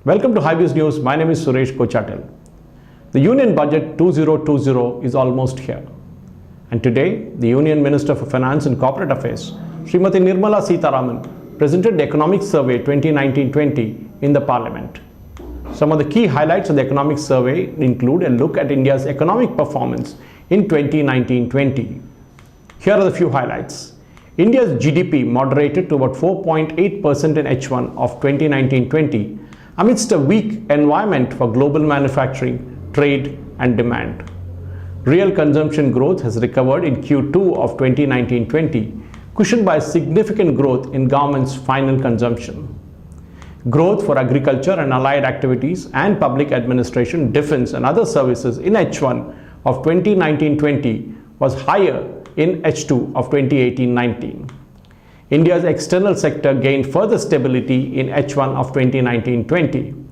Welcome to Highviews News. My name is Suresh Kochatel. The Union Budget 2020 is almost here. And today, the Union Minister for Finance and Corporate Affairs, Srimati Nirmala Sitharaman, presented the Economic Survey 2019-20 in the Parliament. Some of the key highlights of the Economic Survey include a look at India's economic performance in 2019-20. Here are the few highlights. India's GDP moderated to about 4.8% in H1 of 2019-20 amidst a weak environment for global manufacturing, trade and demand. Real consumption growth has recovered in Q2 of 2019-20, cushioned by significant growth in government's final consumption. Growth for agriculture and allied activities and public administration, defense and other services in H1 of 2019-20 was higher in H2 of 2018-19. India's external sector gained further stability in H1 of 2019-20.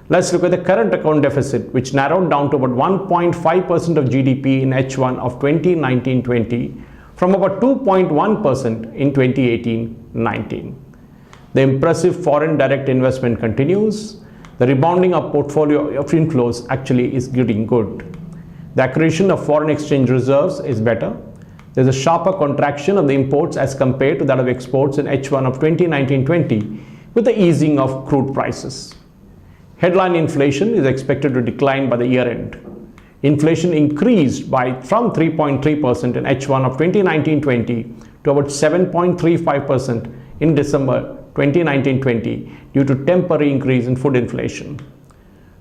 Let's look at the current account deficit, which narrowed down to about 1.5% of GDP in H1 of 2019-20 from about 2.1% in 2018-19. The impressive foreign direct investment continues. The rebounding of portfolio of inflows actually is getting good. The accretion of foreign exchange reserves is better. There's a sharper contraction of the imports as compared to that of exports in H1 of 2019-20 with the easing of crude prices. Headline inflation is expected to decline by the year end. Inflation increased from 3.3% in H1 of 2019-20 to about 7.35% in December 2019-20 due to temporary increase in food inflation.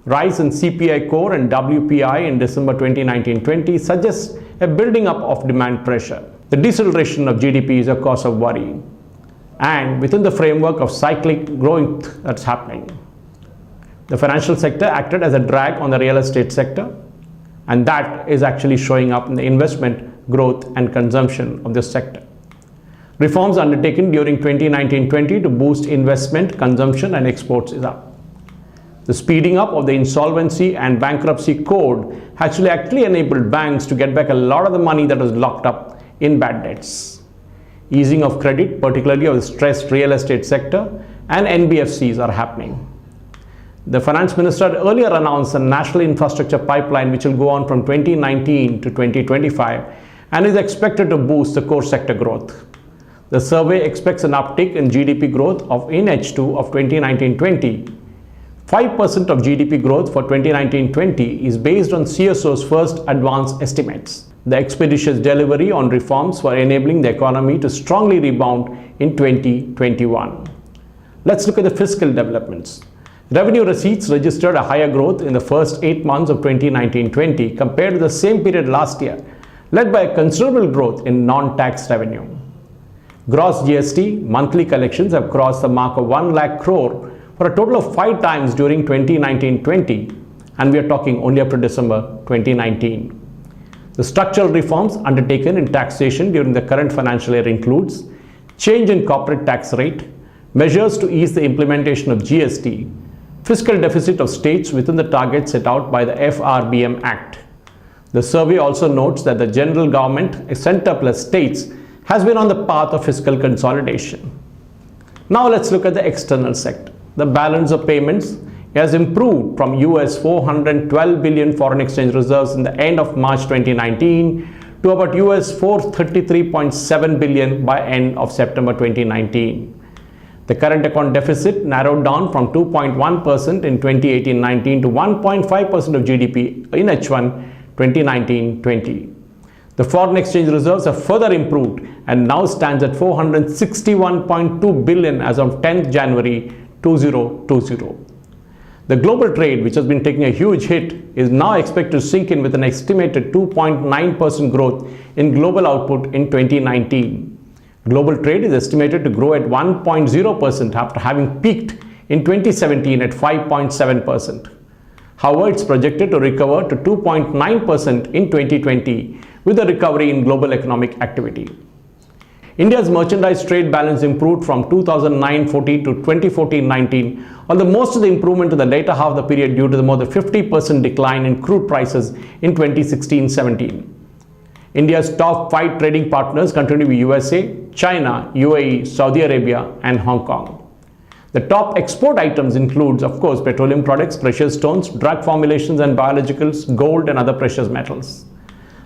Rise in CPI core and WPI in December 2019-20 suggests a building up of demand pressure. The deceleration of GDP is a cause of worry, and within the framework of cyclic growth that's happening. The financial sector acted as a drag on the real estate sector, and that is actually showing up in the investment, growth and consumption of this sector. Reforms undertaken during 2019-20 to boost investment, consumption and exports is up. The speeding up of the insolvency and bankruptcy code actually enabled banks to get back a lot of the money that was locked up in bad debts. Easing of credit, particularly of the stressed real estate sector and NBFCs are happening. The finance minister had earlier announced a national infrastructure pipeline which will go on from 2019 to 2025 and is expected to boost the core sector growth. The survey expects an uptick in GDP growth in H2 of 2019-20. 5% of GDP growth for 2019-20 is based on CSO's first advanced estimates. The expeditious delivery on reforms for enabling the economy to strongly rebound in 2021. Let's look at the fiscal developments. Revenue receipts registered a higher growth in the first 8 months of 2019-20 compared to the same period last year, led by a considerable growth in non-tax revenue. Gross GST monthly collections have crossed the mark of 1 lakh crore for a total of 5 times during 2019-20, and we are talking only up to December 2019. The structural reforms undertaken in taxation during the current financial year includes change in corporate tax rate, measures to ease the implementation of GST, fiscal deficit of states within the target set out by the FRBM Act. The survey also notes that the general government, center plus states, has been on the path of fiscal consolidation. Now let's look at the external sector. The balance of payments has improved from US 412 billion foreign exchange reserves in the end of March 2019 to about US 433.7 billion by end of September 2019. The current account deficit narrowed down from 2.1% in 2018-19 to 1.5% of GDP in H1 2019-20. The foreign exchange reserves have further improved and now stands at 461.2 billion as of 10th January 2020. The global trade, which has been taking a huge hit, is now expected to sink in with an estimated 2.9% growth in global output in 2019. Global trade is estimated to grow at 1.0% after having peaked in 2017 at 5.7%. However, it's projected to recover to 2.9% in 2020 with a recovery in global economic activity. India's merchandise trade balance improved from 2009-14 to 2014-19, although most of the improvement in the later half of the period due to the more than 50% decline in crude prices in 2016-17. India's top 5 trading partners continue to be USA, China, UAE, Saudi Arabia and Hong Kong. The top export items includes, of course, petroleum products, precious stones, drug formulations and biologicals, gold and other precious metals.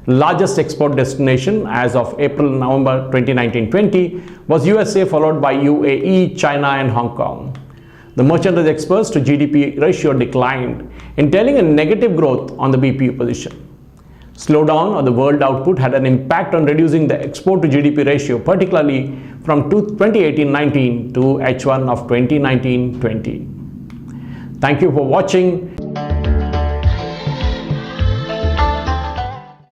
Largest export destination as of April-November 2019-20 was USA, followed by UAE, China and Hong Kong. The merchandise exports to GDP ratio declined, entailing a negative growth on the BPU position. Slowdown of the world output had an impact on reducing the export to GDP ratio, particularly from 2018-19 to H1 of 2019-20. Thank you for watching.